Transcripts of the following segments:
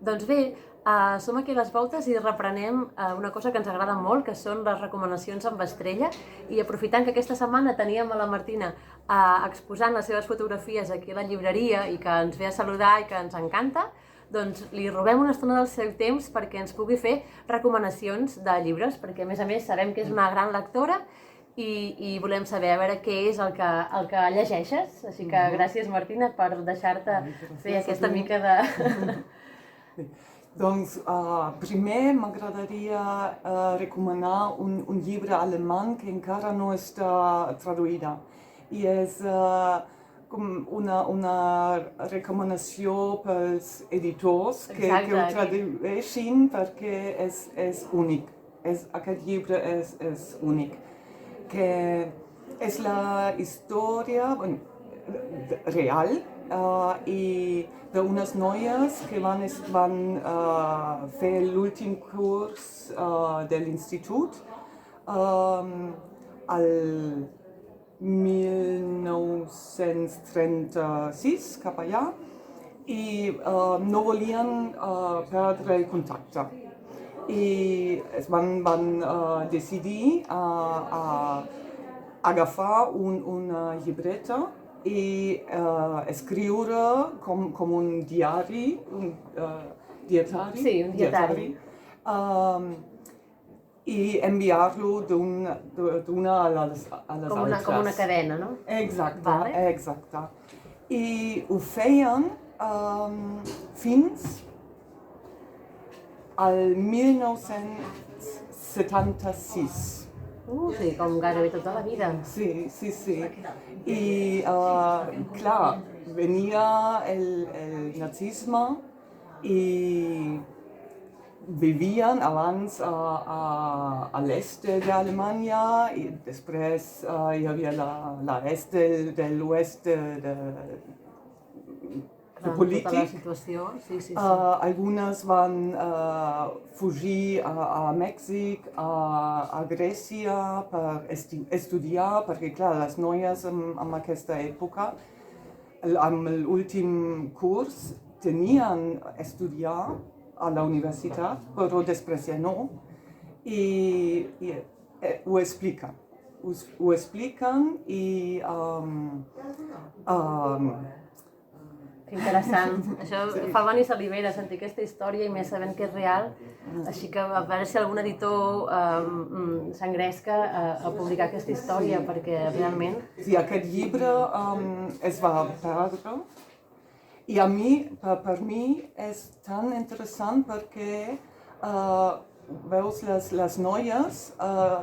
Doncs bé, som aquí a les voltes i reprenem una cosa que ens agrada molt, que són les recomanacions amb estrella, i aprofitant que aquesta setmana teníem a la Martina exposant les seves fotografies aquí a la llibreria i que ens ve a saludar i que ens encanta, doncs li robem una estona del seu temps perquè ens pugui fer recomanacions de llibres, perquè a més sabem que és una gran lectora i volem saber a veure què és el que llegeixes. Així que gràcies, Martina, per deixar-te fer aquesta mica de... Doncs primer m'agradaria recomanar un llibre alemany que encara no està traduïda. I és com una recomanació pels editors que ho tradueixin perquè és únic. Aquest llibre és únic. Que és la història real i d'unes noies que van fer l'últim curs de l'institut al 1936, cap allà, i no volien perdre el contacte. I es van decidir a agafar una llibreta i escriure com un diari, Sí, un dietari. I enviar-lo d'una a les altres. Com una cadena, no? Exacte. I ho feien fins al 1976. Sí, com gairebé tota la vida. Sí. I, clar, venia el nazisme i vivien abans a l'est d'Alemanya i després hi havia l'est de l'oest polític. Tota la situació, sí. Algunes van fugir a Mèxic, a Grècia per estudiar, perquè clar, les noies en aquesta època, amb l'últim curs, tenien estudiar a la universitat, però després ja no. I ho expliquen. Ho expliquen i Que interessant. Això fa venir salivera sentir aquesta història i més sabent que és real. Així que a veure si algun editor s'engresca a publicar aquesta història, perquè realment... Sí, aquest llibre es va perdre i a mi, per mi, és tan interessant perquè veus les noies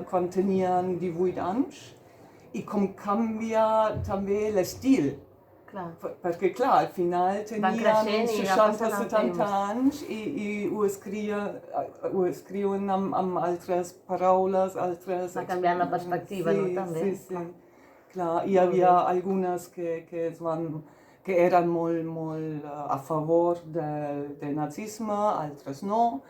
quan tenien 18 anys i com canvia també l'estil. Perquè clar, al final tenien 60-70 anys i ho escriuen amb altres paraules, altres... Va canviant la perspectiva, no? També. Sí. Clar, hi havia algunes que eren molt a favor del nazisme, altres no.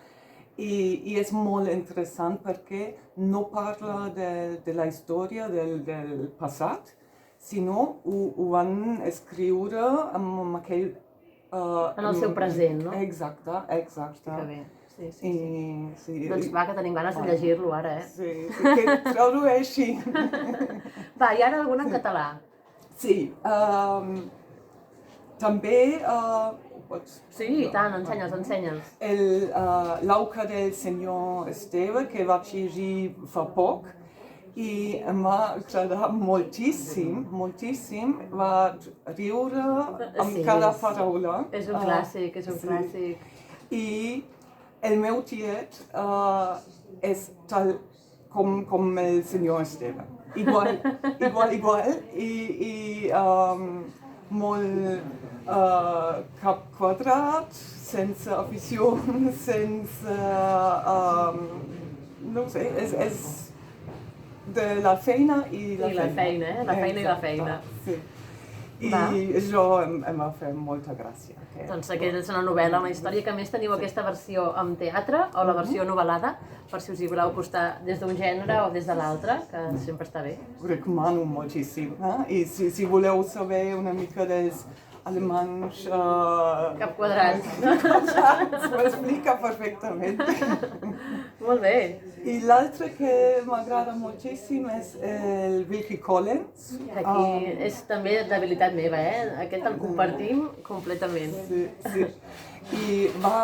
I és molt interessant perquè no parla de la història del passat, sinó ho van escriure amb aquell... En el seu present, no? Exacte. Que bé, sí. Doncs va, que tenim ganes de llegir-lo ara, Sí, que tradueixi. Va, i ara alguna en català? Sí, també... Sí, i tant, ensenya'ls. L'auca del senyor Esteve, que vaig llegir fa poc, i em va agradar moltíssim, va riure amb cada paraula. És un clàssic. I el meu tiet és tal com el senyor Esteve. Igual. I molt cap quadrat, sense afició, sense... no sé, és de la feina i la feina. La feina. Sí. I això em va fer molta gràcia. Doncs aquesta és una novel·la, una història que a més teniu aquesta versió en teatre o la versió novel·lada, per si us hi voleu acostar des d'un gènere o des de l'altre, que sempre està bé. Ho recomano moltíssim. I si voleu saber una mica dels alemanys Cap quadrat. s'ho explica perfectament. Molt bé. I l'altre que m'agrada moltíssim és el Wilkie Collins. Aquí és també debilitat meva, Aquest el compartim completament. Sí, sí. I va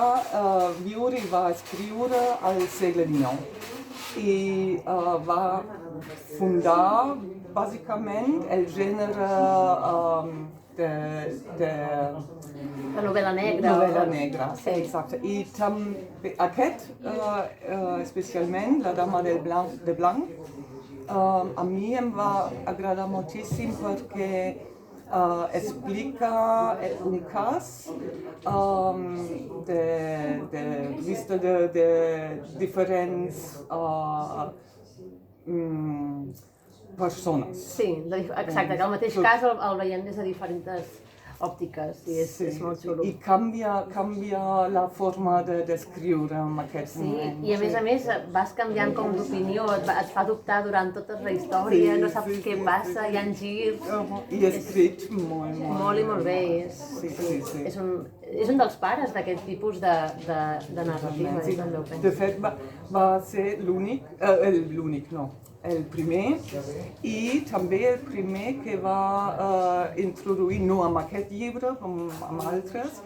viure i va escriure al segle XIX. I va fundar bàsicament el gènere de La novel·la negra. novel·la negra, exacte. I també aquest, especialment, La dama de blanc, a mi em va agradar moltíssim perquè explica un cas vista de diferents persones. Sí, exacte, que el mateix cas el veiem des de diferents òptiques i és molt xulo. I canvia la forma d'escriure en aquest moment. Sí, i a més vas canviant com d'opinió, et fa dubtar durant tota la història, no saps què passa, hi ha girs... I escrit molt. Molt i molt bé, Sí. és un dels pares d'aquest tipus de narrativa, Sí. també ho penso. De fet, va ser el primer i també el primer que va introduir, no amb aquest llibre, com amb altres,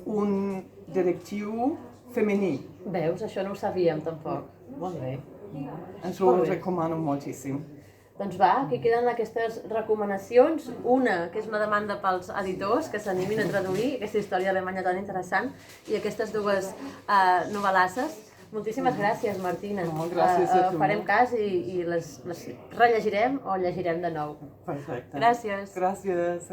un directiu femení. Veus, això no ho sabíem tampoc. Molt bé. Ens ho recomano moltíssim. Doncs va, aquí queden aquestes recomanacions. Una, que és una demanda pels editors que s'animin a traduir aquesta història alemanya tan interessant, i aquestes dues novel·lasses. Moltíssimes gràcies, Martina. No, gràcies a tu. Farem cas i les rellegirem o llegirem de nou. Perfecte. Gràcies. Gràcies.